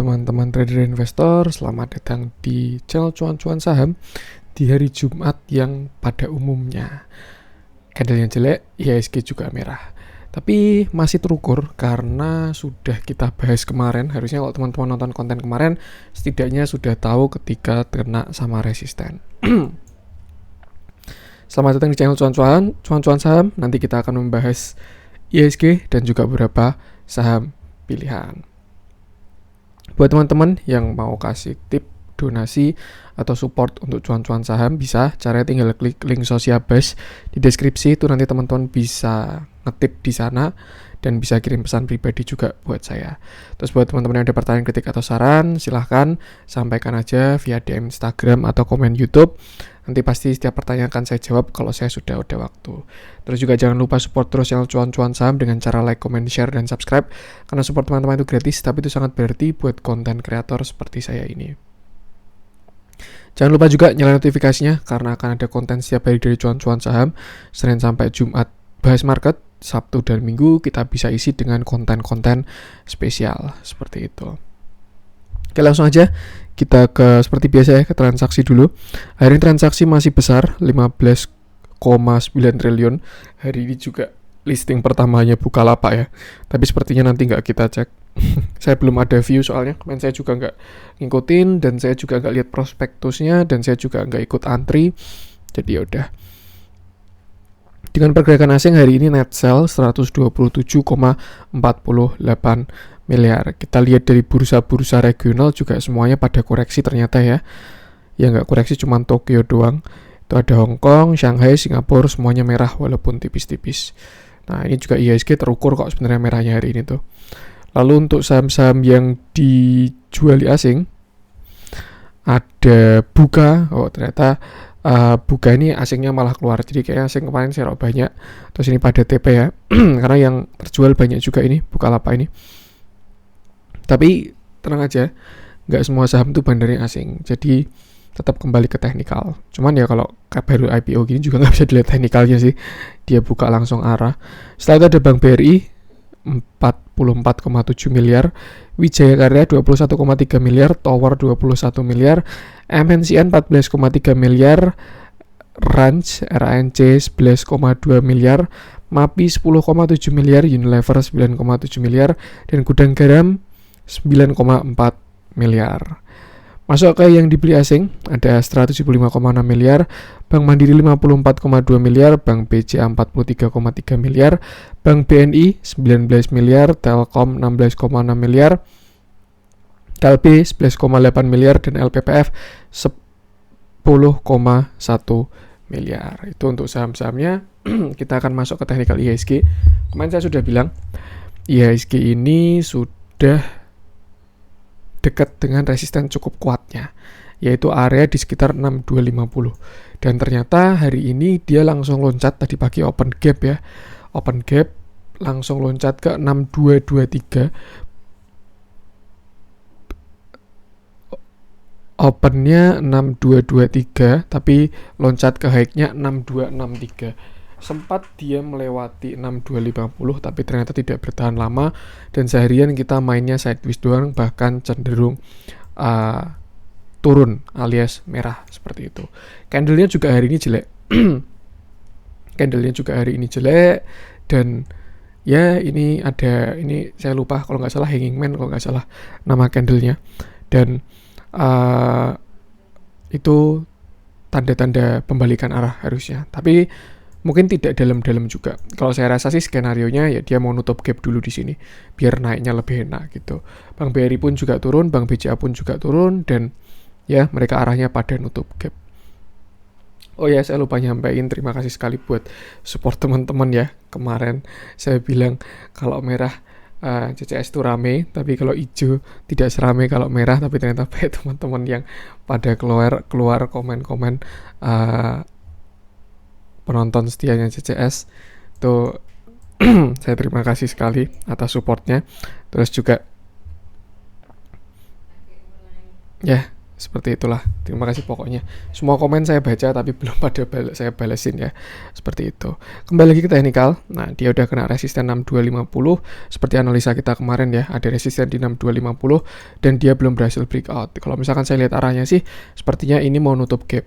teman-teman trader investor, selamat datang di channel cuan-cuan saham di hari Jumat yang pada umumnya candlenya jelek, IHSG juga merah. Tapi masih terukur karena sudah kita bahas kemarin. Harusnya kalau teman-teman nonton konten kemarin, setidaknya sudah tahu ketika kena sama resisten. Selamat datang di channel cuan-cuan saham. Nanti kita akan membahas IHSG dan juga beberapa saham pilihan. Buat teman-teman yang mau kasih tip, donasi, atau support untuk cuan-cuan saham, bisa caranya tinggal klik link Sosiabas di deskripsi. Itu nanti teman-teman bisa ngetip di sana dan bisa kirim pesan pribadi juga buat saya. Terus buat teman-teman yang ada pertanyaan, kritik, atau saran, silahkan sampaikan aja via DM Instagram atau komen YouTube. Nanti pasti setiap pertanyaan akan saya jawab kalau saya sudah ada waktu. Terus juga jangan lupa support terus channel cuan-cuan saham dengan cara like, comment, share, dan subscribe. Karena support teman-teman itu gratis, tapi itu sangat berarti buat konten kreator seperti saya ini. Jangan lupa juga nyalain notifikasinya, karena akan ada konten setiap hari dari cuan-cuan saham, Senin sampai Jumat bahas market, Sabtu dan Minggu kita bisa isi dengan konten-konten spesial seperti itu. Oke, langsung aja kita seperti biasa ya, ke transaksi dulu. Hari ini transaksi masih besar, 15,9 triliun. Hari ini juga listing pertamanya Bukalapak ya. Tapi sepertinya nanti nggak kita cek. Saya belum ada view soalnya. Kemarin saya juga nggak ngikutin, dan saya juga nggak lihat prospektusnya, dan saya juga nggak ikut antri. Jadi yaudah. Dengan pergerakan asing hari ini net sell 127,48 miliar. Kita lihat dari bursa-bursa regional juga semuanya pada koreksi ternyata ya. Ya nggak koreksi, cuma Tokyo doang. Itu ada Hong Kong, Shanghai, Singapura, semuanya merah walaupun tipis-tipis. Nah ini juga IHSG terukur kok sebenarnya merahnya hari ini tuh. Lalu untuk saham-saham yang dijual di asing, ada Buka. Oh ternyata Buka ini asingnya malah keluar, jadi kayaknya asing kemarin serok banyak. Terus ini pada TP ya, karena yang terjual banyak juga ini Bukalapak ini. Tapi tenang aja, nggak semua saham itu bandarnya asing, jadi tetap kembali ke teknikal. Cuman ya kalau baru IPO gini juga nggak bisa dilihat teknikalnya sih, dia buka langsung arah. Setelah itu ada Bank BRI 44,7 miliar, Wijaya Karya 21,3 miliar, Tower 21 miliar, MNCN 14,3 miliar, RANC 11,2 miliar, MAPI 10,7 miliar, Unilever 9,7 miliar, dan Gudang Garam 9,4 miliar. Masuk ke yang dibeli asing, ada Astra 75,6 miliar, Bank Mandiri 54,2 miliar, Bank BCA 43,3 miliar, Bank BNI 19 miliar, Telkom 16,6 miliar, KLB 11,8 miliar, dan LPPF 10,1 miliar. Itu untuk saham-sahamnya. Kita akan masuk ke technical IHSG. Kemarin saya sudah bilang, IHSG ini sudah dekat dengan resisten cukup kuatnya, yaitu area di sekitar 6250. Dan ternyata hari ini dia langsung loncat, tadi pagi open gap ya. Open gap langsung loncat ke 6223. Opennya 6223, tapi loncat ke high-nya 6263. Sempat dia melewati 6250, tapi ternyata tidak bertahan lama, dan seharian kita mainnya sideways doang, bahkan cenderung turun alias merah seperti itu. Candlenya juga hari ini jelek. Dan ya ini saya lupa, kalau nggak salah Hanging Man, kalau nggak salah nama candlenya. Dan itu tanda-tanda pembalikan arah harusnya, tapi mungkin tidak dalam-dalam juga. Kalau saya rasa sih skenarionya ya dia mau nutup gap dulu di sini biar naiknya lebih enak gitu. Bank BRI pun juga turun, Bank BCA pun juga turun, dan ya mereka arahnya pada nutup gap. Oh ya, saya lupa nyampein terima kasih sekali buat support teman-teman ya. Kemarin saya bilang kalau merah CCS itu rame, tapi kalau hijau tidak serame kalau merah. Tapi ternyata banyak teman-teman yang pada keluar komen-komen penonton setianya CCS tuh. Saya terima kasih sekali atas supportnya. Terus juga ya Seperti itulah. Terima kasih pokoknya. Semua komen saya baca tapi belum pada saya balesin ya. Seperti itu. Kembali lagi ke teknikal. Nah, dia udah kena resisten 6250 seperti analisa kita kemarin ya. Ada resisten di 6250 dan dia belum berhasil breakout. Kalau misalkan saya lihat arahnya sih sepertinya ini mau nutup gap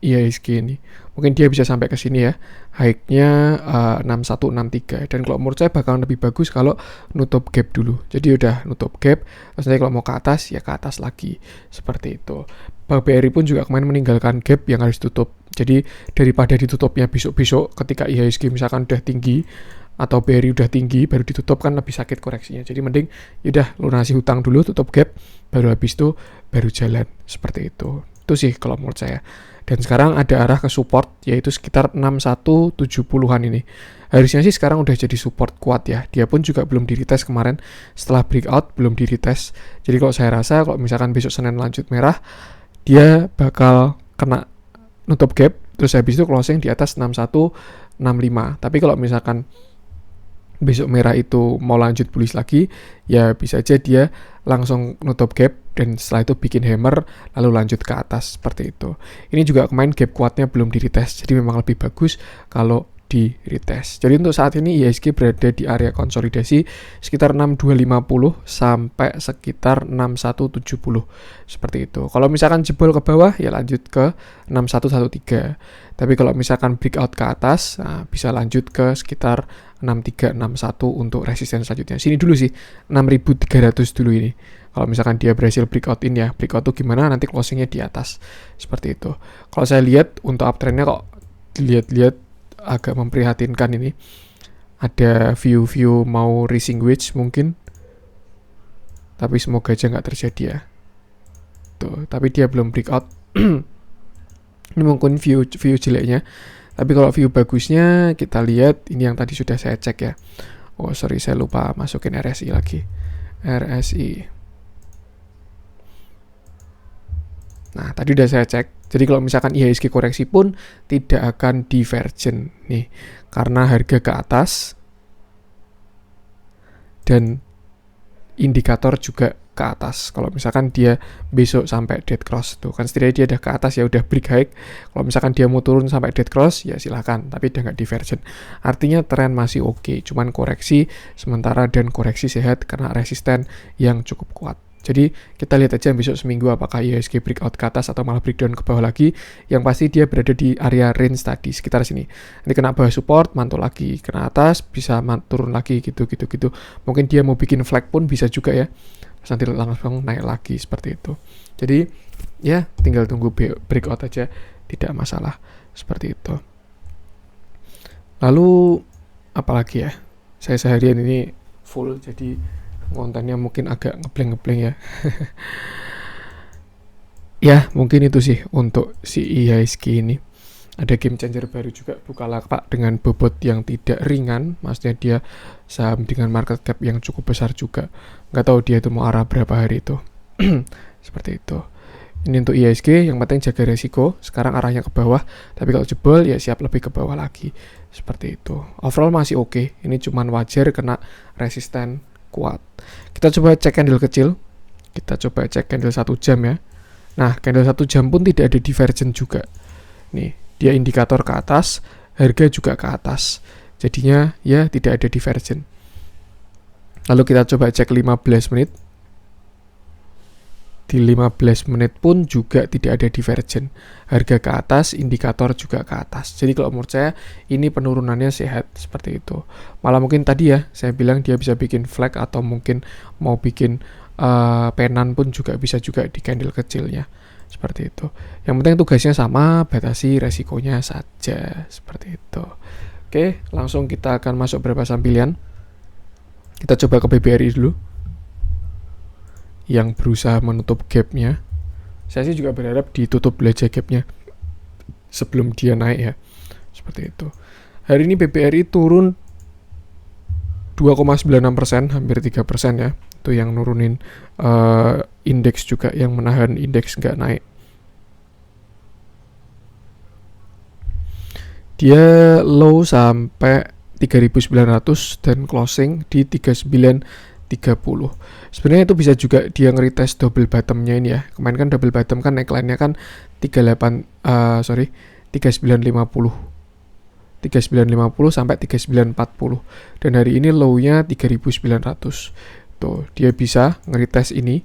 IHSG ini. Mungkin dia bisa sampai ke sini ya. High-nya 6163 dan kalau menurut saya bakalan lebih bagus kalau nutup gap dulu. Jadi udah nutup gap, terus nanti kalau mau ke atas ya ke atas lagi. Seperti itu. Bank BRI pun juga kemarin meninggalkan gap yang harus tutup. Jadi daripada ditutupnya besok-besok ketika IHSG misalkan udah tinggi atau BRI udah tinggi baru ditutup kan lebih sakit koreksinya. Jadi mending yaudah lunasi hutang dulu, tutup gap, baru habis itu baru jalan. Seperti itu. Itu sih kalau menurut saya. Dan sekarang ada arah ke support yaitu sekitar 6170-an ini. Harusnya sih sekarang udah jadi support kuat ya. Dia pun juga belum di-retest kemarin setelah breakout belum di-retest. Jadi kalau saya rasa kalau misalkan besok Senin lanjut merah, dia bakal kena nutup gap terus habis itu closing di atas 6165. Tapi kalau misalkan besok merah itu mau lanjut bullish lagi, ya bisa aja dia langsung nutup gap dan setelah itu bikin hammer lalu lanjut ke atas seperti itu. Ini juga kemarin gap kuatnya belum di retest, jadi memang lebih bagus kalau di retest. Jadi untuk saat ini IHSG berada di area konsolidasi sekitar 6250 sampai sekitar 6170 seperti itu. Kalau misalkan jebol ke bawah ya lanjut ke 6113. Tapi kalau misalkan breakout ke atas, nah bisa lanjut ke sekitar 6361 untuk resisten selanjutnya. Sini dulu sih 6300 dulu ini. Kalau misalkan dia berhasil breakout ini ya, breakout tuh gimana nanti closingnya di atas seperti itu. Kalau saya lihat untuk uptrendnya kok lihat-lihat agak memprihatinkan ini. Ada view mau rising wedge mungkin, tapi semoga aja nggak terjadi ya. Tuh, tapi dia belum breakout. Ini mungkin view jeleknya. Tapi kalau view bagusnya kita lihat ini yang tadi sudah saya cek ya. Oh sorry saya lupa masukin RSI lagi. RSI. Nah tadi udah saya cek. Jadi kalau misalkan IHSG koreksi pun tidak akan divergent nih. Karena harga ke atas dan indikator juga ke atas. Kalau misalkan dia besok sampai dead cross tuh kan setidaknya dia udah ke atas ya udah break high. Kalau misalkan dia mau turun sampai dead cross ya silahkan, tapi udah nggak divergent. Artinya tren masih oke, cuman koreksi sementara dan koreksi sehat karena resisten yang cukup kuat. Jadi kita lihat aja besok seminggu apakah IHSG breakout ke atas atau malah breakdown ke bawah lagi. Yang pasti dia berada di area range tadi sekitar sini. Nanti kena bawah support, mantul lagi, kena atas bisa turun lagi gitu. Mungkin dia mau bikin flag pun bisa juga ya. Terus nanti langsung naik lagi seperti itu. Jadi ya tinggal tunggu breakout aja, tidak masalah seperti itu. Lalu apalagi ya? Saya seharian ini full jadi kontennya mungkin agak ngebleng ya. Ya mungkin itu sih untuk si IHSG ini. Ada game changer baru juga Bukalapak dengan bobot yang tidak ringan, maksudnya dia saham dengan market cap yang cukup besar juga. Nggak tahu dia itu mau arah berapa hari itu. Seperti itu. Ini untuk IHSG, yang penting jaga resiko. Sekarang arahnya ke bawah, tapi kalau jebol ya siap lebih ke bawah lagi. Seperti itu. Overall masih oke. Ini cuman wajar kena resisten kuat. Kita coba cek candle kecil. Kita coba cek candle 1 jam ya. Nah, candle 1 jam pun tidak ada divergent juga. Nih, dia indikator ke atas, harga juga ke atas. Jadinya ya tidak ada divergent. Lalu kita coba cek 15 menit. Di 15 menit pun juga tidak ada divergent. Harga ke atas, indikator juga ke atas. Jadi kalau menurut saya ini penurunannya sehat seperti itu. Malah mungkin tadi ya saya bilang dia bisa bikin flag atau mungkin mau bikin penan pun juga bisa juga di candle kecilnya. Seperti itu. Yang penting tugasnya sama, batasi resikonya saja. Seperti itu. Oke, langsung kita akan masuk berapa saham pilihan. Kita coba ke BBRI dulu. Yang berusaha menutup gapnya. Saya sih juga berharap ditutup belajar gapnya sebelum dia naik ya. Seperti itu. Hari ini BBRI turun 2,96%, hampir 3% ya. Itu yang nurunin indeks juga, yang menahan indeks nggak naik. Dia low sampai 3.900 dan closing di 39.300. 30. Sebenarnya itu bisa juga dia nge-retest double bottomnya ini ya. Kemarin kan double bottom kan neckline-nya kan 3950 sampai 3940, dan hari ini low-nya 3900. Tuh, dia bisa nge-retest ini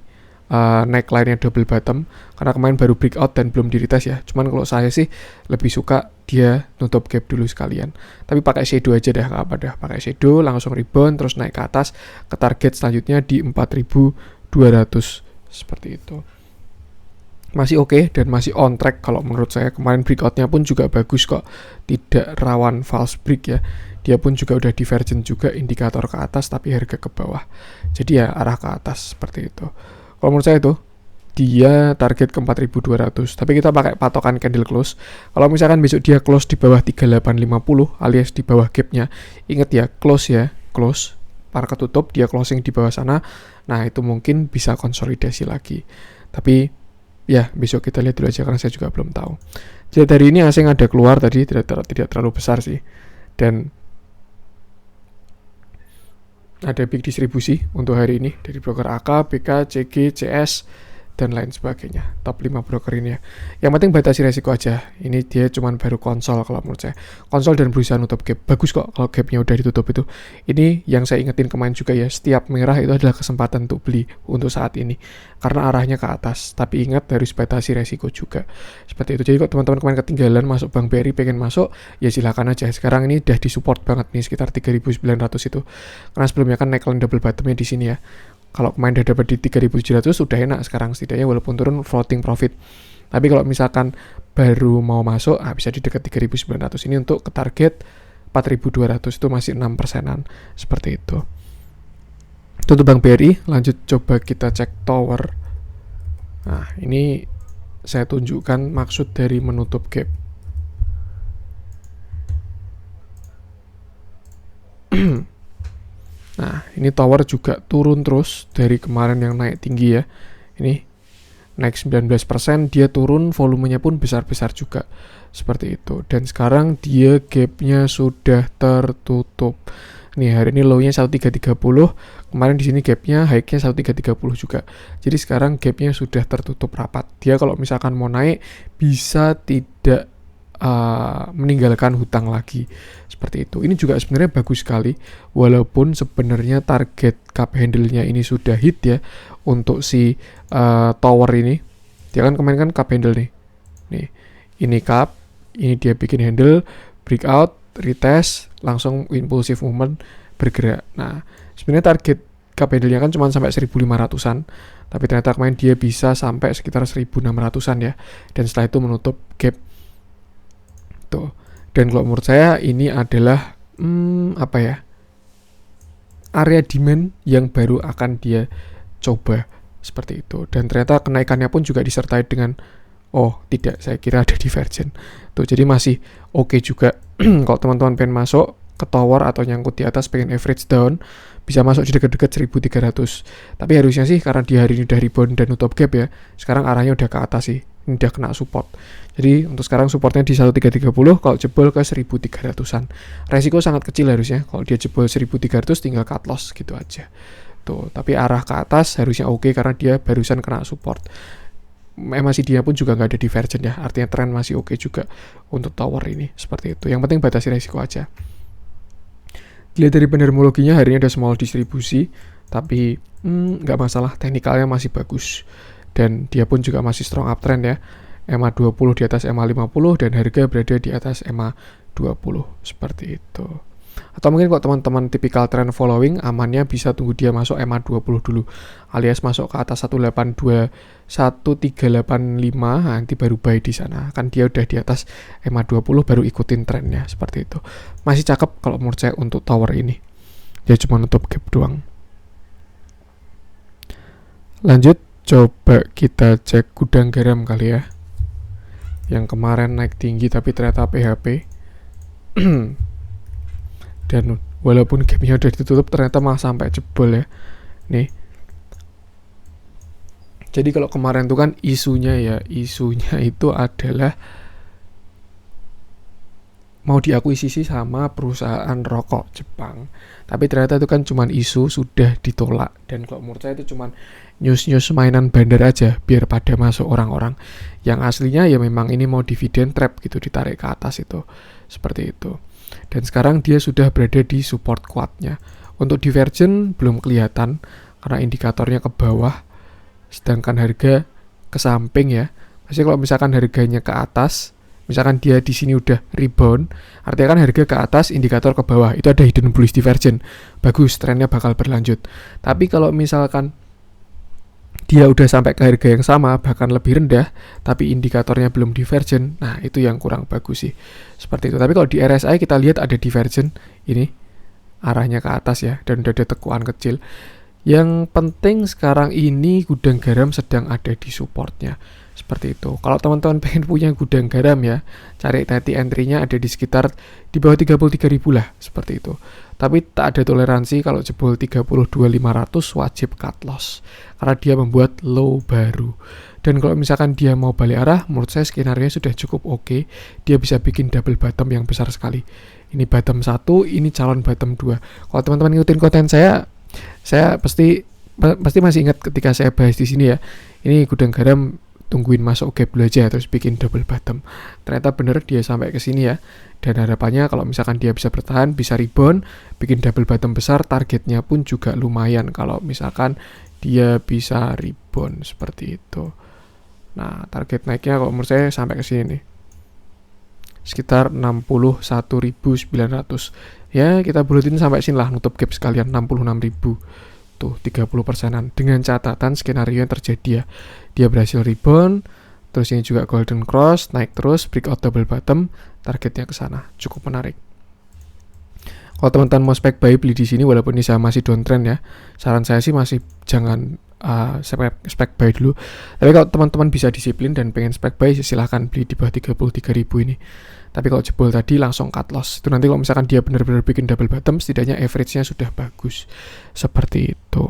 neckline-nya double bottom karena kemarin baru breakout dan belum di-retest ya. Cuman kalau saya sih lebih suka dia nutup gap dulu sekalian. Tapi pakai shadow aja dah, nggak apa dah. Pakai shadow langsung rebound terus naik ke atas ke target selanjutnya di 4200 seperti itu. Masih oke dan masih on track kalau menurut saya. Kemarin breakoutnya pun juga bagus kok, tidak rawan false break ya. Dia pun juga udah divergent juga, indikator ke atas tapi harga ke bawah, jadi ya arah ke atas seperti itu. Kalau menurut saya tuh dia target ke 4200, tapi kita pakai patokan candle close. Kalau misalkan besok dia close di bawah 3850 alias di bawah gapnya, inget ya, close ya, close para ketutup, dia closing di bawah sana, nah itu mungkin bisa konsolidasi lagi. Tapi ya besok kita lihat dulu aja karena saya juga belum tahu. Jadi hari ini asing ada keluar tadi, tidak terlalu besar sih, dan ada big distribusi untuk hari ini dari broker AK, BK, CG, CS dan lain sebagainya. Top 5 broker ini ya. Yang penting batasi resiko aja. Ini dia cuman baru konsol kalau menurut saya. Konsol dan berusaha nutup gap. Bagus kok kalau gapnya udah ditutup itu. Ini yang saya ingetin kemarin juga ya. Setiap merah itu adalah kesempatan untuk beli untuk saat ini. Karena arahnya ke atas. Tapi ingat harus batasi resiko juga. Seperti itu. Jadi kok teman-teman kemarin ketinggalan masuk Bank BRI pengen masuk, ya silakan aja. Sekarang ini udah disupport banget nih sekitar 3.900 itu. Karena sebelumnya kan neckline double bottomnya di sini ya. Kalau kemarin udah dapat di 3.700 sudah enak sekarang setidaknya, walaupun turun floating profit. Tapi kalau misalkan baru mau masuk, bisa di dekat 3.900 ini untuk ke target 4.200 itu masih 6%-an seperti itu. Tutup Bank BRI, lanjut coba kita cek tower. Nah, ini saya tunjukkan maksud dari menutup gap. Nah, ini tower juga turun terus dari kemarin yang naik tinggi ya. Ini naik 19%, dia turun, volumenya pun besar-besar juga. Seperti itu. Dan sekarang dia gapnya sudah tertutup. Nih, hari ini low-nya 1330, kemarin di sini gapnya, high-nya 1330 juga. Jadi sekarang gapnya sudah tertutup rapat. Dia kalau misalkan mau naik, bisa tidak meninggalkan hutang lagi seperti itu. Ini juga sebenarnya bagus sekali, walaupun sebenarnya target cup handle-nya ini sudah hit ya untuk si tower ini. Dia kan kemarin kan cup handle nih. Ini cup, ini dia bikin handle, breakout, retest, langsung impulsive movement bergerak. Nah, sebenarnya target cup handle-nya kan cuma sampai 1500-an, tapi ternyata kemarin dia bisa sampai sekitar 1600-an ya. Dan setelah itu menutup gap tuh. Dan kalau menurut saya ini adalah area demand yang baru akan dia coba seperti itu. Dan ternyata kenaikannya pun juga disertai dengan tidak, saya kira ada divergent tuh. Jadi masih oke juga. Kalau teman-teman pengen masuk ke tower atau nyangkut di atas pengen average down, bisa masuk di dekat-dekat 1300. Tapi harusnya sih karena di hari ini udah rebound dan nutup gap ya, sekarang arahnya udah ke atas sih. Ini udah kena support. Jadi untuk sekarang supportnya di 1330, kalau jebol ke 1300-an. Resiko sangat kecil harusnya. Kalau dia jebol 1300 tinggal cut loss gitu aja. Tuh, tapi arah ke atas harusnya oke karena dia barusan kena support. MACD-nya pun juga nggak ada divergent ya. Artinya tren masih oke juga untuk tower ini. Seperti itu. Yang penting batasi resiko aja. Dilihat dari pendermologinya hari ini ada small distribusi, tapi nggak masalah, teknikalnya masih bagus. Dan dia pun juga masih strong uptrend ya. MA20 di atas MA50 dan harga berada di atas MA20 seperti itu. Atau mungkin kalau teman-teman tipikal trend following, amannya bisa tunggu dia masuk MA20 dulu, alias masuk ke atas 182 1385, nanti baru buy di sana. Kan dia udah di atas MA20 baru ikutin trennya seperti itu. Masih cakep kalau menurut saya untuk tower ini. Dia cuma nutup gap doang. Lanjut, coba kita cek gudang garam kali ya. Yang kemarin naik tinggi tapi ternyata PHP. Dan walaupun gapnya udah ditutup, ternyata malah sampai jebol ya. Nih. Jadi kalau kemarin tuh kan isunya itu adalah mau diakuisisi sama perusahaan rokok Jepang. Tapi ternyata itu kan cuman isu, sudah ditolak. Dan kalau menurut saya itu cuman news-news mainan bandar aja biar pada masuk orang-orang. Yang aslinya ya memang ini mau dividend trap gitu, ditarik ke atas itu. Seperti itu. Dan sekarang dia sudah berada di support kuatnya. Untuk divergen belum kelihatan karena indikatornya ke bawah, sedangkan harga ke samping ya. Pasti kalau misalkan harganya ke atas, misalkan dia di sini udah rebound, artinya kan harga ke atas, indikator ke bawah, itu ada hidden bullish divergence. Bagus, trennya bakal berlanjut. Tapi kalau misalkan dia udah sampai ke harga yang sama, bahkan lebih rendah, tapi indikatornya belum divergent, nah itu yang kurang bagus sih. Seperti itu. Tapi kalau di RSI kita lihat ada divergent, ini arahnya ke atas ya, dan udah ada tekuan kecil. Yang penting sekarang ini gudang garam sedang ada di supportnya. Seperti itu. Kalau teman-teman pengen punya gudang garam ya, cari tadi entry-nya ada di sekitar di bawah 33.000 lah, seperti itu. Tapi tak ada toleransi, kalau jebol 32.500 wajib cut loss karena dia membuat low baru. Dan kalau misalkan dia mau balik arah, menurut saya skenario sudah cukup oke. Dia bisa bikin double bottom yang besar sekali. Ini bottom 1, ini calon bottom 2. Kalau teman-teman ngikutin konten saya pasti masih ingat ketika saya bahas di sini ya. Ini gudang garam tungguin masuk gap dulu aja terus bikin double bottom. Ternyata bener dia sampai ke sini ya. Dan harapannya kalau misalkan dia bisa bertahan, bisa rebound, bikin double bottom besar, targetnya pun juga lumayan kalau misalkan dia bisa rebound seperti itu. Nah, target naiknya kalau menurut saya sampai ke sini nih. Sekitar 61.900. Ya, kita bulutin sampai sini lah, nutup gap sekalian 66.000. Tuh 30%an dengan catatan skenario yang terjadi ya, dia berhasil rebound, terus ini juga golden cross, naik terus, breakout double bottom, targetnya ke sana, cukup menarik. Kalau teman-teman mau spek buy beli di sini walaupun ini saya masih downtrend ya, saran saya sih masih jangan spek buy dulu. Tapi kalau teman-teman bisa disiplin dan pengen spek buy silahkan beli di bawah 33.000 ini. Tapi kalau jebol tadi langsung cut loss. Itu nanti kalau misalkan dia benar-benar bikin double bottom, setidaknya average-nya sudah bagus. Seperti itu.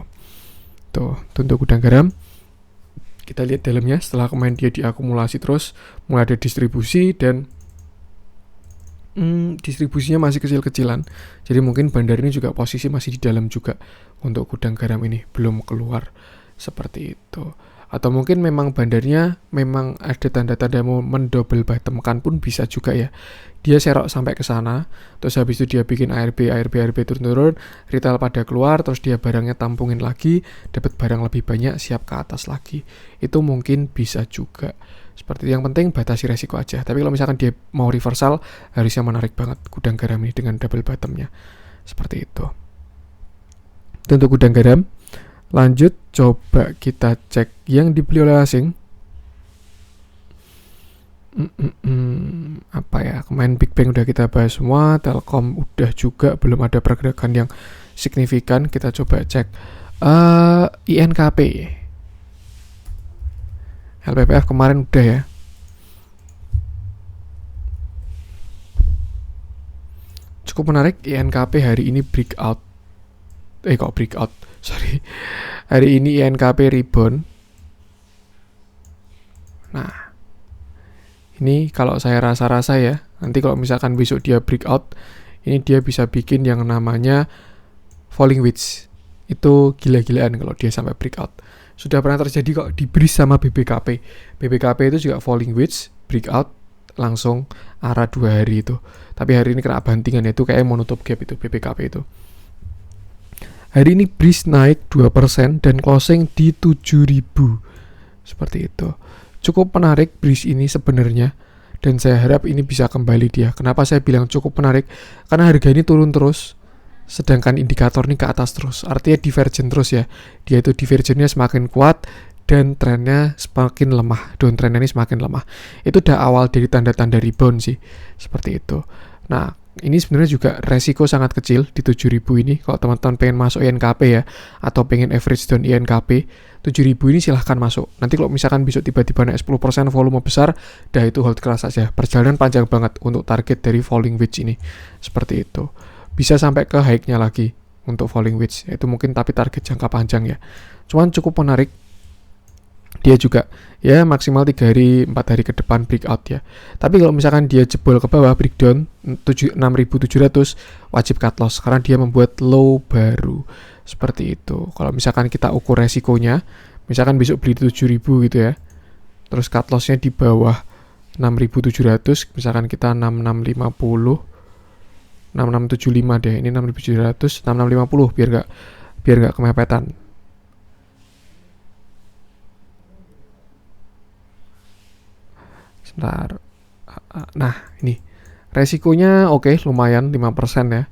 Tuh, untuk gudang garam. Kita lihat dalamnya setelah kemarin dia diakumulasi terus, mulai ada distribusi dan distribusinya masih kecil-kecilan. Jadi mungkin bandar ini juga posisi masih di dalam juga untuk gudang garam ini, belum keluar. Seperti itu. Atau mungkin memang bandarnya memang ada tanda-tanda mau mendouble bottomkan pun bisa juga ya. Dia serok sampai ke sana, terus habis itu dia bikin ARB turun-turun, retail pada keluar, terus dia barangnya tampungin lagi, dapat barang lebih banyak, siap ke atas lagi. Itu mungkin bisa juga. Seperti itu. Yang penting batasi resiko aja. Tapi kalau misalkan dia mau reversal, harusnya menarik banget gudang garam ini dengan double bottomnya. Seperti itu. Untuk gudang garam. Lanjut, coba kita cek yang dibeli oleh asing. Apa ya, kemarin Big Bang udah kita bahas semua, Telkom udah juga, belum ada pergerakan yang signifikan. Kita coba cek INKP. LPPF kemarin udah ya. Cukup menarik, INKP hari ini breakout. Hari ini INKP rebound. Nah, ini kalau saya rasa-rasa ya, nanti kalau misalkan besok dia breakout, ini dia bisa bikin yang namanya falling wedge. Itu gila-gilaan kalau dia sampai breakout. Sudah pernah terjadi kok di BRIS sama BBKP. BBKP itu juga falling wedge, breakout, langsung arah 2 hari itu. Tapi hari ini kena bantingan, itu kayak mau nutup gap itu BBKP itu. Hari ini BRIS naik 2% dan closing di 7.000. Seperti itu. Cukup menarik BRIS ini sebenarnya. Dan saya harap ini bisa kembali dia. Kenapa saya bilang cukup menarik? Karena harga ini turun terus. Sedangkan indikator ini ke atas terus. Artinya divergent terus ya. Dia itu divergennya semakin kuat. Dan trennya semakin lemah. Downtrend ini semakin lemah. Itu udah awal dari tanda-tanda rebound sih. Seperti itu. Nah, ini sebenarnya juga resiko sangat kecil di 7.000 ini. Kalau teman-teman pengen masuk INKP ya, atau pengen average down INKP, 7.000 ini silahkan masuk. Nanti kalau misalkan besok tiba-tiba naik 10% volume besar, dah itu hold keras aja. Perjalanan panjang banget untuk target dari falling wedge ini. Seperti itu. Bisa sampai ke high-nya lagi untuk falling wedge. Itu mungkin tapi target jangka panjang ya. Cuman cukup menarik. dia juga ya maksimal 3 hari 4 hari ke depan breakout ya. Tapi kalau misalkan dia jebol ke bawah breakdown 6.700 wajib cut loss karena dia membuat low baru seperti itu. Kalau misalkan kita ukur resikonya, misalkan besok beli 7.000 gitu ya, terus cut lossnya di bawah 6.700, misalkan kita 6650 6675 deh, ini 6.700 6650 biar nggak kemepetan. Sebentar. Nah, ini resikonya oke, lumayan 5% ya.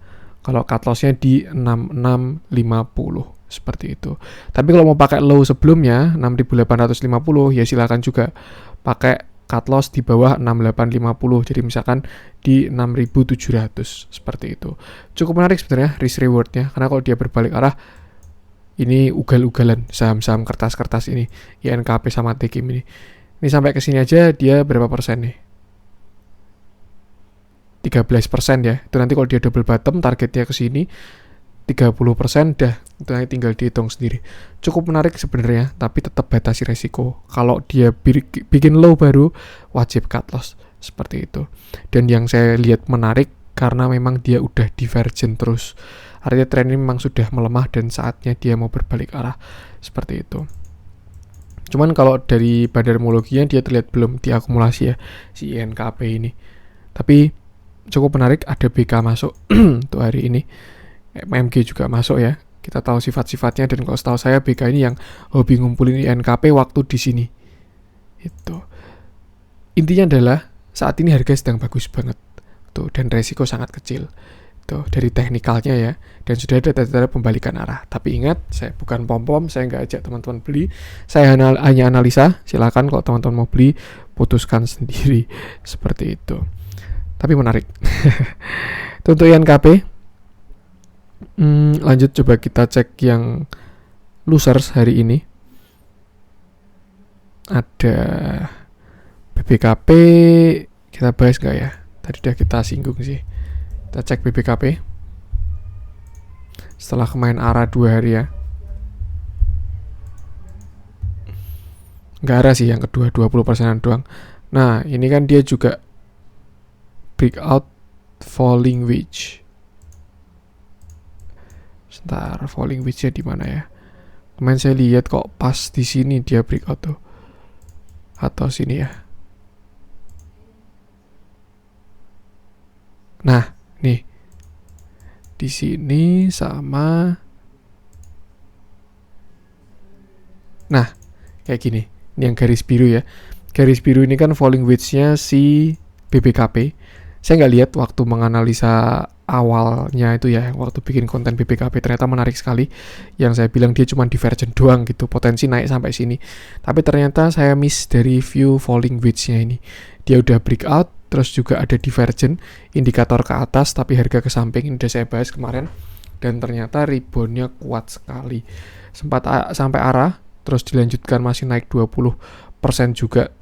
Kalau cut loss-nya di 6650 seperti itu. Tapi kalau mau pakai low sebelumnya 6850 ya silakan juga pakai cut loss di bawah 6850. Jadi misalkan di 6700 seperti itu. Cukup menarik sebenarnya risk reward-nya karena kalau dia berbalik arah ini ugal-ugalan saham-saham kertas-kertas ini, INKP sama TKIM ini. Ini sampai ke sini aja dia berapa persen nih? 13% ya. Itu nanti kalau dia double bottom targetnya ke sini 30% dah. Itu nanti tinggal dihitung sendiri. Cukup menarik sebenarnya, tapi tetap batasi resiko. Kalau dia bikin low baru wajib cut loss seperti itu. Dan yang saya lihat menarik karena memang dia udah divergent terus. Artinya tren ini memang sudah melemah dan saatnya dia mau berbalik arah seperti itu. Cuman kalau dari bandarmologinya dia terlihat belum diakumulasi ya si INKP ini. Tapi cukup menarik ada BK masuk untuk hari ini. MMG juga masuk ya. Kita tahu sifat-sifatnya dan kalau setahu saya BK ini yang hobi ngumpulin INKP waktu di sini. Itu. Intinya adalah saat ini harga sedang bagus banget. Tuh, dan resiko sangat kecil. Tuh, dari teknikalnya ya. Dan sudah ada tanda-tanda pembalikan arah. Tapi ingat, saya bukan pom-pom, saya nggak ajak teman-teman beli. Saya hanya analisa. Silakan kalau teman-teman mau beli, putuskan sendiri. Seperti itu. Tapi menarik. Itu untuk INKP. Lanjut coba kita cek yang losers hari ini. Ada BBKP. Kita bahas nggak ya? Tadi udah kita singgung sih. Kita cek BBKP. Setelah kemarin arah 2 hari ya. Nggak arah sih yang kedua 20%an doang. Nah ini kan dia juga breakout falling wedge. Sebentar, falling wedge-nya di mana ya? Kemarin saya lihat kok pas di sini dia breakout tuh. Atau sini ya. Nah, nih. Di sini sama. Nah, kayak gini. Ini yang garis biru ya. Garis biru ini kan falling wedge-nya si BBKP. Saya nggak lihat waktu menganalisa awalnya itu ya, waktu bikin konten BBKP ternyata menarik sekali. Yang saya bilang dia cuma divergent doang gitu, potensi naik sampai sini. Tapi ternyata saya miss dari view falling wedge-nya ini. Dia udah breakout, terus juga ada divergent, indikator ke atas tapi harga ke samping. Ini udah saya bahas kemarin. Dan ternyata rebound-nya kuat sekali. Sempat sampai arah, terus dilanjutkan masih naik 20% juga.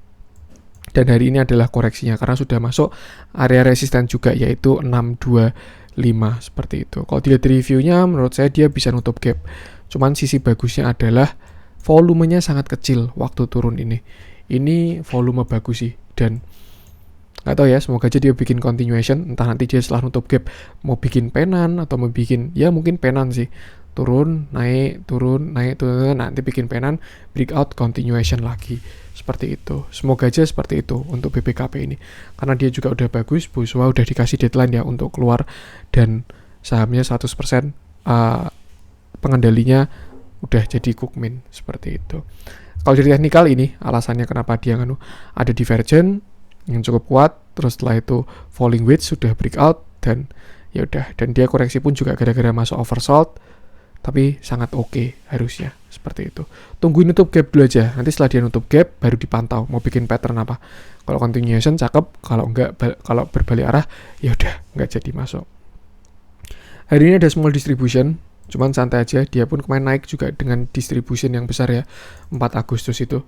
Dan hari ini adalah koreksinya karena sudah masuk area resisten juga yaitu 625 seperti itu. Kalau dilihat reviewnya menurut saya dia bisa nutup gap. Cuman sisi bagusnya adalah volumenya sangat kecil waktu turun ini. Ini volume bagus sih dan nggak tahu ya, semoga aja dia bikin continuation. Entah nanti dia setelah nutup gap mau bikin penan atau mau bikin ya mungkin penan sih. Turun, naik, nanti bikin penan, breakout, continuation lagi. Seperti itu. Semoga aja seperti itu untuk BBKP ini. Karena dia juga udah bagus, Bu Swa udah dikasih deadline ya untuk keluar dan sahamnya 100% pengendalinya udah jadi Cookmin. Seperti itu. Kalau dari teknikal ini, alasannya kenapa dia ada divergent yang cukup kuat, terus setelah itu falling wedge sudah breakout dan ya udah, dan dia koreksi pun juga gara-gara masuk oversold. Tapi sangat oke harusnya seperti itu. Tungguin nutup gap dulu aja. Nanti setelah dia nutup gap baru dipantau mau bikin pattern apa. Kalau continuation cakep, kalau enggak, kalau berbalik arah ya udah enggak jadi masuk. Hari ini ada small distribution, cuman santai aja. Dia pun kemarin naik juga dengan distribution yang besar ya, 4 Agustus itu.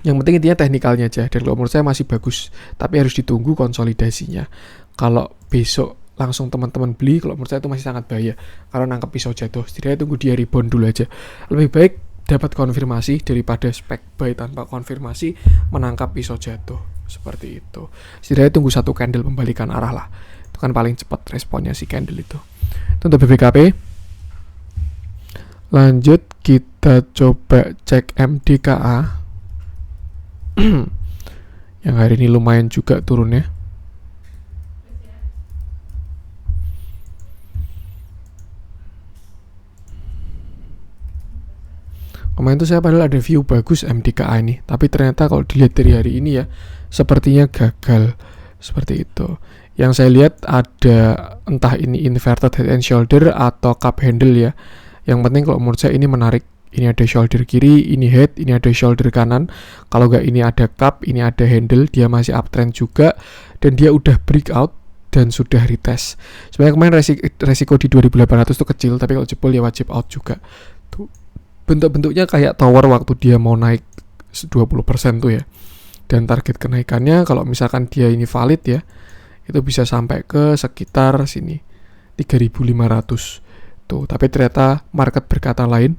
Yang penting intinya teknikalnya aja. Dan kalau menurut saya masih bagus, tapi harus ditunggu konsolidasinya. Kalau besok langsung teman-teman beli, kalau menurut saya itu masih sangat bahaya karena nangkep pisau jatuh. Setidaknya tunggu dia rebound dulu aja. Lebih baik dapat konfirmasi daripada spek buy tanpa konfirmasi menangkap iso jatuh seperti itu. Setidaknya tunggu satu candle pembalikan arah lah, itu kan paling cepat responnya si candle itu untuk BBKP. Lanjut kita coba cek MDKA yang hari ini lumayan juga turunnya. Kemarin tuh saya padahal ada view bagus MDKA ini, tapi ternyata kalau dilihat dari hari ini ya sepertinya gagal seperti itu. Yang saya lihat ada entah ini inverted head and shoulder atau cup handle ya. Yang penting kalau menurut saya ini menarik. Ini ada shoulder kiri, ini head, ini ada shoulder kanan. Kalau nggak ini ada cup, ini ada handle, dia masih uptrend juga dan dia udah breakout dan sudah retest. Sebenarnya kemarin resiko di 2800 itu kecil, tapi kalau jebol ya wajib out juga. Tuh bentuk-bentuknya kayak tower waktu dia mau naik 20% tuh ya. Dan target kenaikannya kalau misalkan dia ini valid ya, itu bisa sampai ke sekitar sini 3.500 tuh. Tapi ternyata market berkata lain.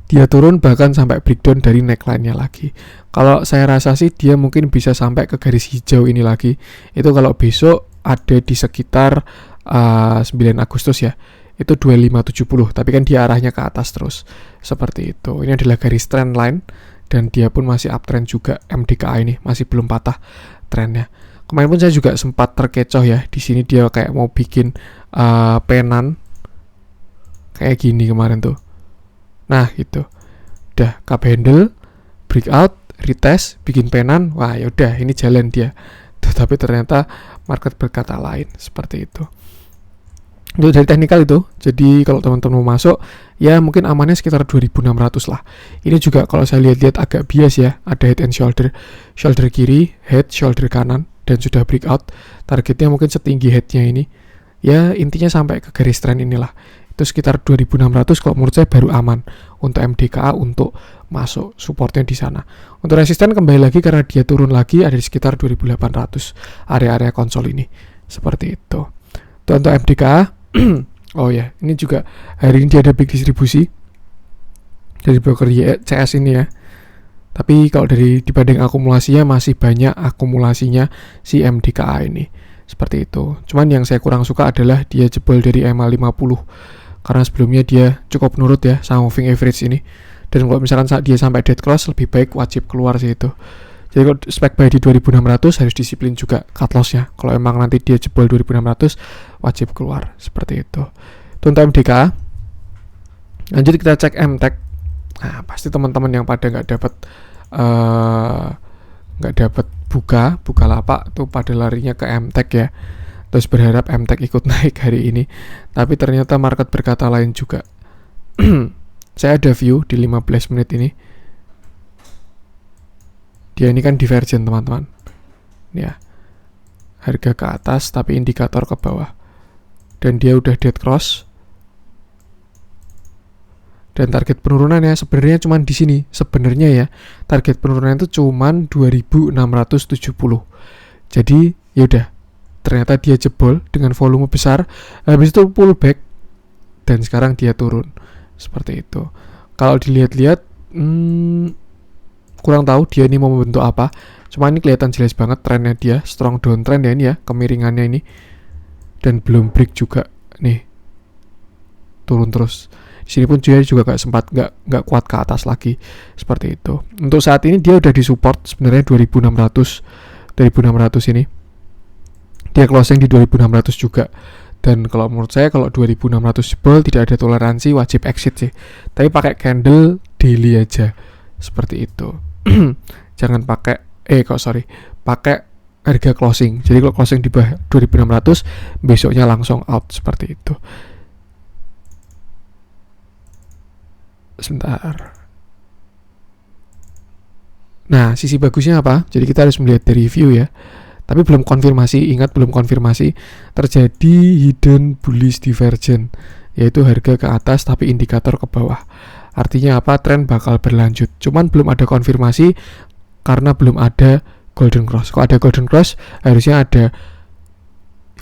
Dia turun bahkan sampai breakdown dari neckline-nya lagi. Kalau saya rasa sih dia mungkin bisa sampai ke garis hijau ini lagi. Itu kalau besok ada di sekitar 9 Agustus ya. Itu 2570, tapi kan dia arahnya ke atas terus. Seperti itu. Ini adalah garis trend line dan dia pun masih uptrend juga. MDKA ini masih belum patah trennya. Kemarin pun saya juga sempat terkecoh ya. Di sini dia kayak mau bikin penan kayak gini kemarin tuh. Nah gitu, udah cup handle, breakout, retest, bikin penan, wah yaudah ini jalan dia. Tapi ternyata market berkata lain seperti itu. Itu dari teknikal itu. Jadi kalau teman-teman mau masuk, ya mungkin amannya sekitar 2.600 lah. Ini juga kalau saya lihat-lihat agak bias ya. Ada head and shoulder, shoulder kiri, head, shoulder kanan, dan sudah breakout. Targetnya mungkin setinggi headnya ini. Ya intinya sampai ke garis trend inilah. Itu sekitar 2.600 kalau menurut saya baru aman untuk MDKA untuk masuk, supportnya di sana. Untuk resisten kembali lagi karena dia turun lagi ada di sekitar 2.800 area-area konsol ini. Seperti itu. Untuk MDKA oh ya, ini juga hari ini dia ada big distribusi dari broker CS ini ya. Tapi kalau dari dibanding akumulasinya masih banyak akumulasinya si MDKA ini. Seperti itu. Cuman yang saya kurang suka adalah dia jebol dari MA50. Karena sebelumnya dia cukup nurut ya sama moving average ini. Dan kalau misalkan dia sampai dead cross, lebih baik wajib keluar sih itu. Jadi kalau spek buy di 2.600 harus disiplin juga cut loss-nya. Kalau emang nanti dia jebol 2.600, wajib keluar. Seperti itu. Itu untuk MDKA. Lanjut kita cek MTech. Nah, pasti teman-teman yang pada nggak dapat buka lapak tuh pada larinya ke MTech ya. Terus berharap MTech ikut naik hari ini. Tapi ternyata market berkata lain juga. Saya ada view di 15 menit ini. Dia ini kan divergent teman-teman. Ya. Harga ke atas tapi indikator ke bawah. Dan dia udah dead cross. Dan target penurunannya sebenarnya cuma di sini. Sebenarnya ya, target penurunan itu cuma 2.670. Jadi yaudah. Ternyata dia jebol dengan volume besar, habis itu pullback dan sekarang dia turun seperti itu. Kalau dilihat-lihat kurang tahu dia ini mau membentuk apa. Cuma ini kelihatan jelas banget trennya dia, strong downtrend ya ini ya, kemiringannya ini dan belum break juga nih, turun terus. Di sini pun dia juga nggak kuat ke atas lagi seperti itu. Untuk saat ini dia udah disupport sebenarnya 2.600 ini. Dia closing di 2.600 juga. Dan kalau menurut saya kalau 2.600 jebol tidak ada toleransi, wajib exit sih. Tapi pakai candle daily aja. Seperti itu. Jangan pakai pakai harga closing. Jadi kalau closing di bawah 2.600, besoknya langsung out seperti itu. Sebentar. Nah, sisi bagusnya apa? Jadi kita harus melihat dari view ya. Tapi belum konfirmasi, ingat belum konfirmasi, terjadi hidden bullish divergence, yaitu harga ke atas tapi indikator ke bawah. Artinya apa? Tren bakal berlanjut. Cuman belum ada konfirmasi karena belum ada golden cross. Kalau ada golden cross, harusnya ada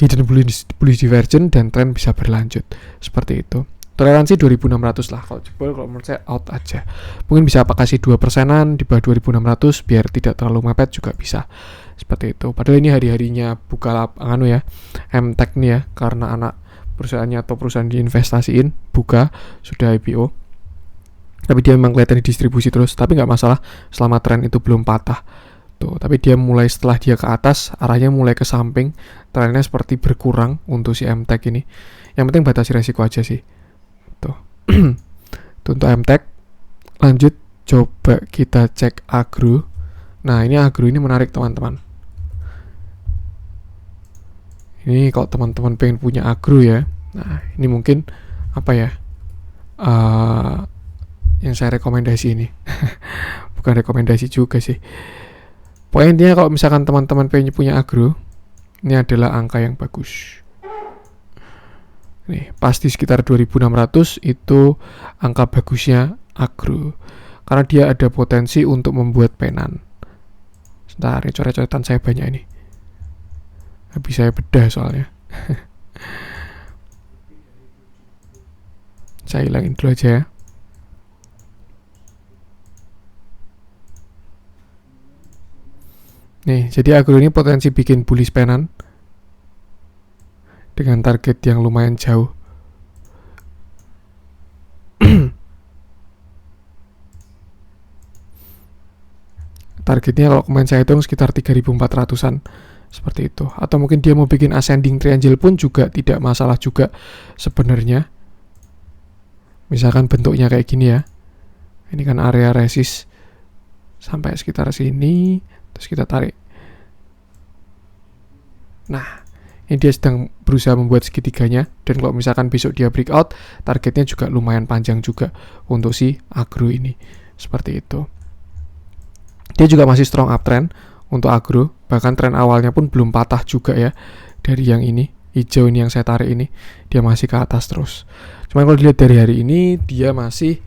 hidden bullish divergence dan tren bisa berlanjut. Seperti itu. toleransi 2600 lah. Kalau jebol, kalau menurut saya out aja. Mungkin bisa kasih 2%-an di bawah 2600 biar tidak terlalu mepet juga bisa. Seperti itu. Padahal ini hari-harinya Bukalapak ya, MTech nih ya, karena anak perusahaannya atau perusahaan diinvestasiin buka sudah IPO. Tapi dia memang kelihatan di distribusi terus, tapi nggak masalah selama tren itu belum patah. Tuh, tapi dia mulai setelah dia ke atas, arahnya mulai ke samping, trennya seperti berkurang untuk si MTech ini. Yang penting batasi resiko aja sih. Tuh. Tuh untuk MTech. Lanjut coba kita cek agro. Nah, ini agro ini menarik teman-teman. Ini kalau teman-teman pengen punya agro ya. Nah, ini mungkin apa ya? Yang saya rekomendasi ini. Bukan rekomendasi juga sih. Poinnya kalau misalkan teman-teman pengen punya agro, ini adalah angka yang bagus. Nih, pasti sekitar 2600 itu angka bagusnya agro. Karena dia ada potensi untuk membuat penan. Sebentar, ini coret-coretan saya banyak ini. Habis saya bedah soalnya. Saya hilangin dulu aja ya. Nih, jadi agro ini potensi bikin bullish penan dengan target yang lumayan jauh. Targetnya kalau kemarin saya hitung sekitar 3400-an seperti itu. Atau mungkin dia mau bikin ascending triangle pun juga tidak masalah juga sebenarnya. Misalkan bentuknya kayak gini ya. Ini kan area resist sampai sekitar sini, terus kita tarik. Nah, ini dia sedang berusaha membuat segitiganya, dan kalau misalkan besok dia breakout, targetnya juga lumayan panjang juga untuk si agro ini. Seperti itu. Dia juga masih strong uptrend untuk agro, bahkan tren awalnya pun belum patah juga ya. Dari yang ini, hijau ini yang saya tarik ini, dia masih ke atas terus. Cuman kalau dilihat dari hari ini, dia masih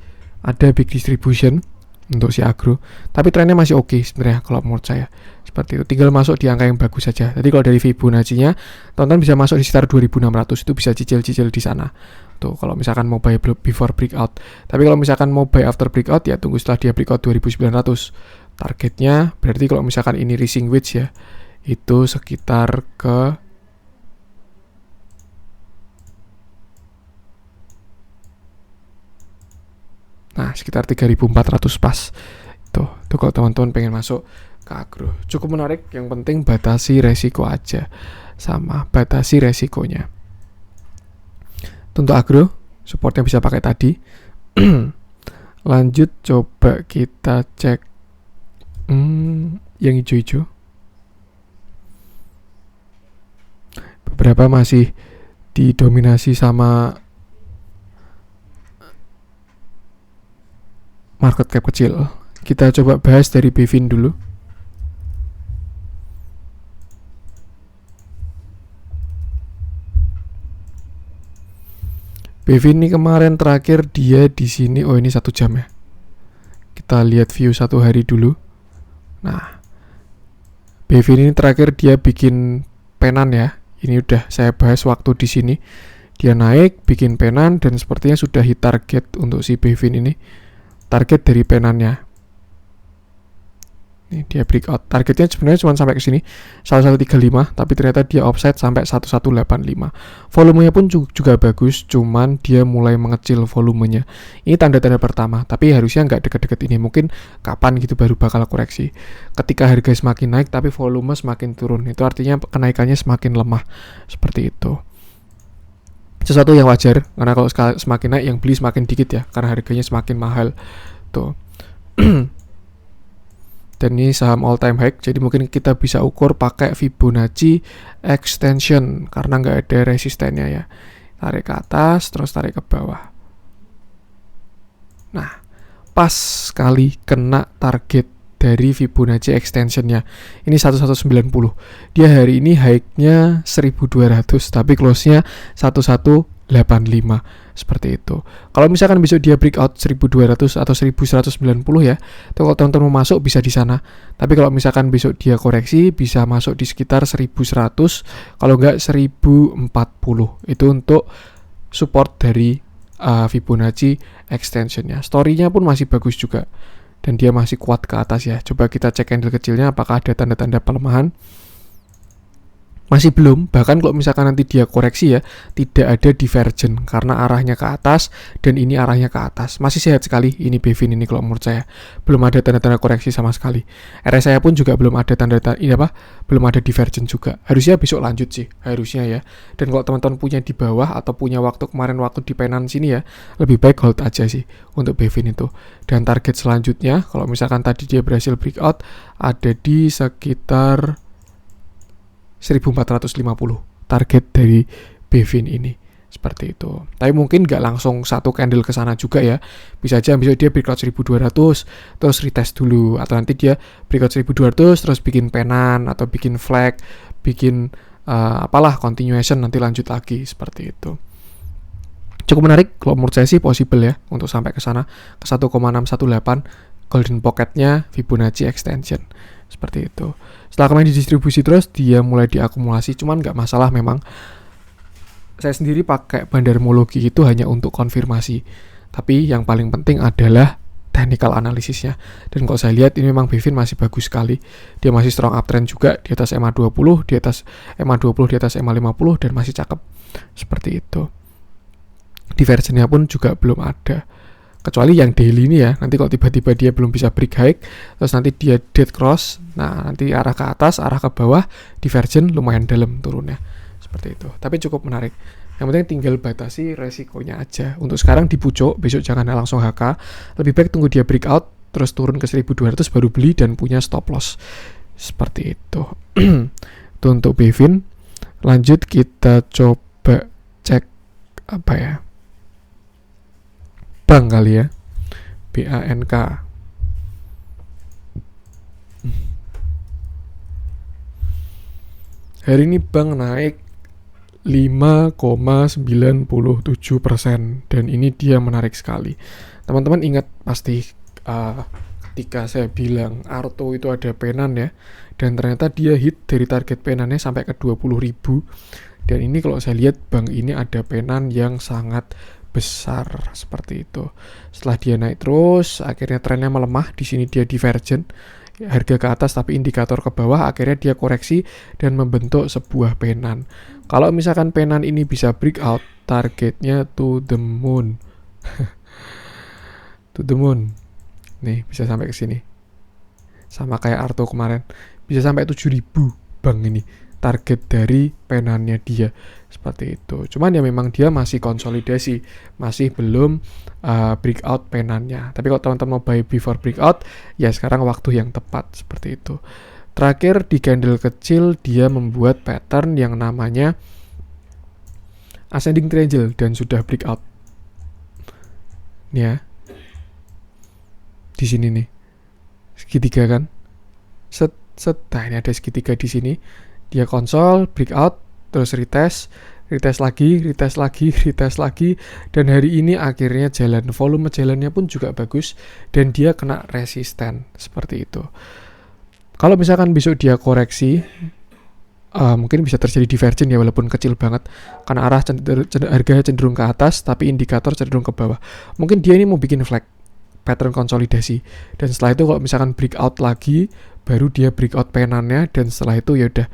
ada big distribution untuk si agro, tapi trennya masih oke sebenarnya kalau menurut saya. Seperti itu, tinggal masuk di angka yang bagus saja. Jadi kalau dari Fibonacci-nya, teman-teman bisa masuk di sekitar 2600, itu bisa cicil-cicil di sana. Tuh, kalau misalkan mau buy before breakout. Tapi kalau misalkan mau buy after breakout, ya tunggu setelah dia breakout 2900. Targetnya berarti kalau misalkan ini rising wedge ya, itu sekitar ke sekitar 3400 pas. Tuh kalau teman-teman pengen masuk ke agro. Cukup menarik, yang penting batasi resiko aja. Sama, batasi resikonya. Untuk agro, supportnya bisa pakai tadi. Lanjut coba kita cek yang hijau-hijau. Beberapa masih didominasi sama market cap kecil. Kita coba bahas dari Bevin dulu. Bevin ini kemarin terakhir dia di sini. Oh, ini 1 jam ya. Kita lihat view 1 hari dulu. Nah, Bevin ini terakhir dia bikin penan ya. Ini udah saya bahas waktu di sini. Dia naik, bikin penan, dan sepertinya sudah hit target untuk si Bevin ini. Target dari penannya. Ini dia breakout. Targetnya sebenarnya cuma sampai ke sini 1135, tapi ternyata dia offset sampai 1185. Volumenya pun juga bagus, cuman dia mulai mengecil volumenya. Ini tanda-tanda pertama, tapi harusnya nggak deket-deket ini. Mungkin kapan gitu baru bakal koreksi. Ketika harga semakin naik tapi volume semakin turun, itu artinya kenaikannya semakin lemah. Seperti itu. Sesuatu yang wajar, karena kalau semakin naik yang beli semakin dikit ya, karena harganya semakin mahal. Tuh. Dan ini saham all time high, jadi mungkin kita bisa ukur pakai Fibonacci extension karena nggak ada resistennya ya. Tarik ke atas, terus tarik ke bawah. Nah, pas sekali kena target dari Fibonacci extensionnya. Ini 1190. Dia hari ini high-nya 1200, tapi close-nya 1185. Seperti itu. Kalau misalkan besok dia breakout 1200 atau 1190 ya, itu kalau teman-teman mau masuk bisa di sana. Tapi kalau misalkan besok dia koreksi, bisa masuk di sekitar 1100, kalau enggak 1040. Itu untuk support dari Fibonacci extensionnya. Story-nya pun masih bagus juga dan dia masih kuat ke atas ya. Coba kita cek candle kecilnya apakah ada tanda-tanda pelemahan. Masih belum, bahkan kalau misalkan nanti dia koreksi ya, tidak ada divergen karena arahnya ke atas dan ini arahnya ke atas. Masih sehat sekali ini BVIN ini kalau menurut saya. Belum ada tanda-tanda koreksi sama sekali. RSI pun juga belum ada belum ada divergen juga. Harusnya besok lanjut sih, harusnya ya. Dan kalau teman-teman punya di bawah atau punya waktu di penan sini ya, lebih baik hold aja sih untuk BVIN itu. Dan target selanjutnya, kalau misalkan tadi dia berhasil breakout, ada di sekitar 1450 target dari BVIN ini seperti itu. Tapi mungkin nggak langsung satu candle ke sana juga ya. Bisa aja besok dia breakout 1200 terus retest dulu, atau nanti dia breakout 1200 terus bikin penan atau bikin flag, bikin continuation nanti lanjut lagi seperti itu. Cukup menarik kalau menurut saya sih, possible ya untuk sampai ke sana ke 1,618 golden pocketnya Fibonacci extension seperti itu. Setelah kemarin didistribusi terus dia mulai diakumulasi, cuman nggak masalah memang. Saya sendiri pakai bandarmologi itu hanya untuk konfirmasi, tapi yang paling penting adalah technical analisisnya. Dan kalau saya lihat ini memang BVIN masih bagus sekali, dia masih strong uptrend juga di atas MA20, di atas MA20, di atas MA50 dan masih cakep seperti itu. Divergennya pun juga belum ada, kecuali yang daily ini ya. Nanti kalau tiba-tiba dia belum bisa break high, terus nanti dia dead cross, nah nanti arah ke atas, arah ke bawah, divergen lumayan dalam turunnya seperti itu. Tapi cukup menarik. Yang penting tinggal batasi resikonya aja. Untuk sekarang di pucuk, besok jangan langsung HK. Lebih baik tunggu dia breakout, terus turun ke 1200 baru beli dan punya stop loss seperti itu. Itu untuk BVIN. Lanjut kita coba cek apa ya, bank kali ya, BANK. Hari ini bank naik 5,97% dan ini dia menarik sekali. Teman-teman ingat pasti ketika saya bilang Arto itu ada penan ya, dan ternyata dia hit dari target penannya sampai ke 20.000. Dan ini kalau saya lihat bank ini ada penan yang sangat besar seperti itu. Setelah dia naik terus, akhirnya trennya melemah. Di sini dia divergen, harga ke atas tapi indikator ke bawah. Akhirnya dia koreksi dan membentuk sebuah penan. Kalau misalkan penan ini bisa breakout, targetnya to the moon. To the moon. Nih bisa sampai ke sini. Sama kayak Arto kemarin, bisa sampai 7.000 bank ini. Target dari penannya dia seperti itu. Cuman ya memang dia masih konsolidasi, masih belum breakout penannya. Tapi kalau teman-teman mau buy before breakout, ya sekarang waktu yang tepat seperti itu. Terakhir di candle kecil dia membuat pattern yang namanya ascending triangle dan sudah breakout. Nih ya, di sini nih segitiga kan, nah ini ada segitiga di sini. Dia konsol, breakout, terus retest lagi, dan hari ini akhirnya jalan. Volume jalannya pun juga bagus, dan dia kena resisten, seperti itu. Kalau misalkan besok dia koreksi, mungkin bisa terjadi divergen ya, walaupun kecil banget, karena arah harga cenderung ke atas, tapi indikator cenderung ke bawah. Mungkin dia ini mau bikin flag, pattern konsolidasi, dan setelah itu kalau misalkan breakout lagi, baru dia breakout penannya, dan setelah itu ya udah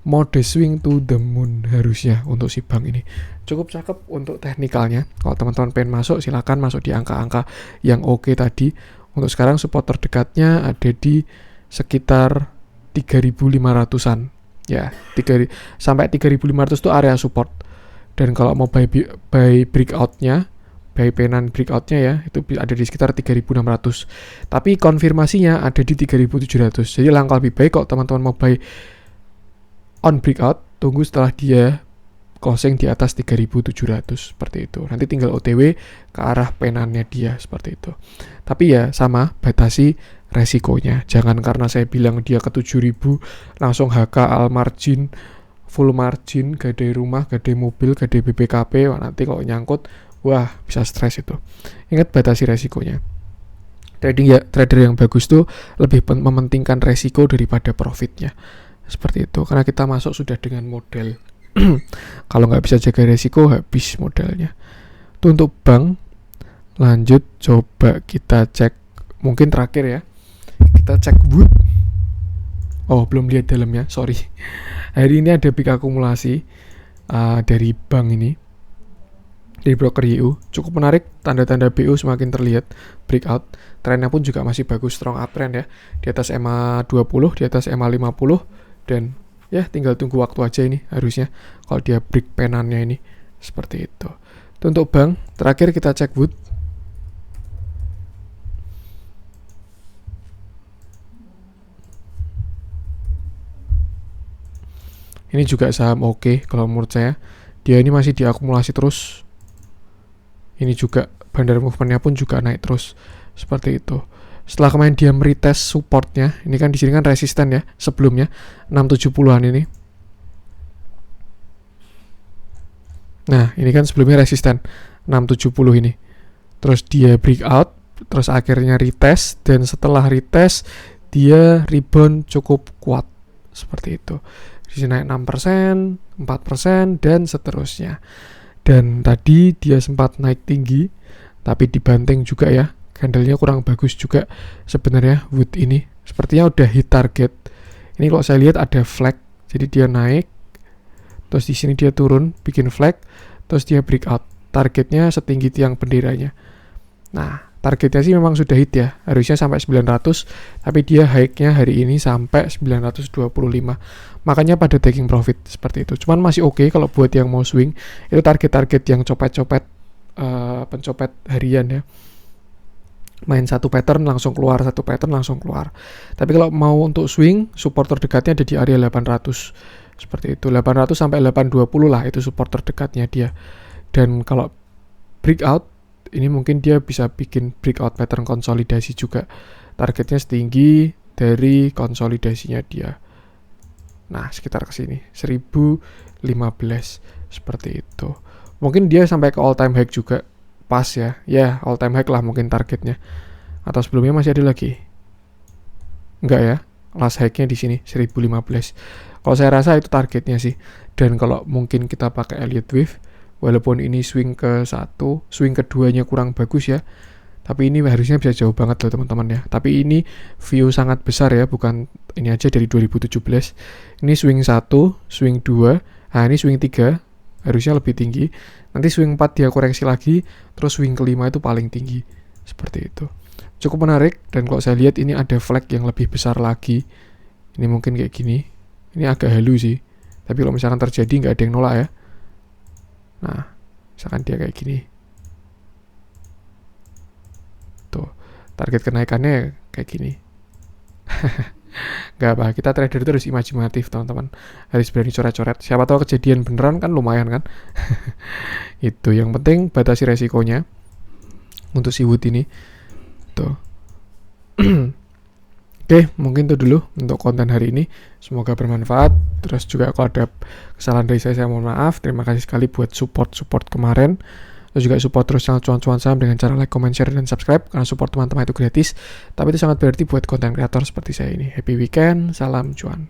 mode swing to the moon harusnya untuk si bank ini. Cukup cakep untuk teknikalnya. Kalau teman-teman pengen masuk, silakan masuk di angka-angka yang oke tadi. Untuk sekarang support terdekatnya ada di sekitar 3.500-an. Ya, sampai 3.500 itu area support. Dan kalau mau buy breakoutnya, buy penan breakoutnya ya, itu ada di sekitar 3.600. Tapi konfirmasinya ada di 3.700. Jadi langkah lebih baik kalau teman-teman mau buy on breakout, tunggu setelah dia closing di atas 3.700 seperti itu. Nanti tinggal OTW ke arah penannya dia seperti itu. Tapi ya sama, batasi resikonya. Jangan karena saya bilang dia ke 7.000 langsung HK all margin, full margin, gadai rumah, gadai mobil, gadai BPKP, nanti kalau nyangkut, wah bisa stres itu. Ingat batasi resikonya. Trader yang bagus tuh lebih mementingkan resiko daripada profitnya. Seperti itu, karena kita masuk sudah dengan modal. Kalau nggak bisa jaga resiko, habis modalnya. Itu untuk bank. Lanjut coba kita cek, mungkin terakhir ya, kita cek Wood. Oh, belum lihat dalamnya, sorry. Hari ini ada peak akumulasi dari bank ini, dari broker YU. Cukup menarik, tanda-tanda BU semakin terlihat, breakout. Trennya pun juga masih bagus, strong uptrend ya, di atas EMA 20, di atas EMA 50, dan ya tinggal tunggu waktu aja ini harusnya kalau dia break penannya ini, seperti itu. Itu untuk bank. Terakhir kita cek Wood. Ini juga saham oke kalau menurut saya. Dia ini masih diakumulasi terus. Ini juga bandar movementnya pun juga naik terus, seperti itu. Setelah kemarin dia meretest supportnya, ini kan di sini kan resisten ya sebelumnya 670-an ini. Nah, ini kan sebelumnya resisten 670 ini. Terus dia breakout, terus akhirnya retest, dan setelah retest dia rebound cukup kuat, seperti itu. Di sini naik 6%, 4%, dan seterusnya. Dan tadi dia sempat naik tinggi, tapi dibanting juga ya. Candlenya kurang bagus juga sebenarnya Wood ini. Sepertinya udah hit target. Ini kalau saya lihat ada flag, jadi dia naik, terus di sini dia turun, bikin flag, terus dia breakout. Targetnya setinggi tiang benderanya. Nah, targetnya sih memang sudah hit ya, harusnya sampai 900, tapi dia high-nya hari ini sampai 925. Makanya pada taking profit seperti itu. Cuman masih oke kalau buat yang mau swing, itu target-target yang copet-copet, pencopet harian ya. Main satu pattern langsung keluar, satu pattern langsung keluar. Tapi kalau mau untuk swing, support terdekatnya ada di area 800. Seperti itu, 800 sampai 820 lah itu support terdekatnya dia. Dan kalau breakout, ini mungkin dia bisa bikin breakout pattern konsolidasi juga. Targetnya setinggi dari konsolidasinya dia. Nah, sekitar ke sini 1015 seperti itu. Mungkin dia sampai ke all time high juga. Pas ya. Ya, all time high lah mungkin targetnya. Atau sebelumnya masih ada lagi? Enggak ya. Last high-nya di sini 1015. Kalau saya rasa itu targetnya sih. Dan kalau mungkin kita pakai Elliott Wave, walaupun ini swing ke satu, swing keduanya kurang bagus ya, tapi ini harusnya bisa jauh banget loh teman-teman ya. Tapi ini view sangat besar ya, bukan ini aja dari 2017. Ini swing 1, swing 2, nah ini swing 3, harusnya lebih tinggi. Nanti swing 4 dia koreksi lagi, terus swing kelima itu paling tinggi. Seperti itu. Cukup menarik, dan kalau saya lihat ini ada flag yang lebih besar lagi. Ini mungkin kayak gini. Ini agak halu sih. Tapi kalau misalkan terjadi nggak ada yang nolak ya. Nah, misalkan dia kayak gini. Tuh, target kenaikannya kayak gini. Gak apa, kita trader itu harus imajinatif teman-teman. Harus berani coret-coret. Siapa tahu kejadian beneran kan lumayan kan. Itu yang penting batasi resikonya. Untuk si Wood ini. Tuh. Oke, mungkin itu dulu untuk konten hari ini. Semoga bermanfaat. Terus juga kalau ada kesalahan dari saya mohon maaf. Terima kasih sekali buat support kemarin. Terus juga support terus channel cuan-cuan saham dengan cara like, comment, share, dan subscribe. Karena support teman-teman itu gratis. Tapi itu sangat berarti buat konten kreator seperti saya ini. Happy weekend, salam cuan.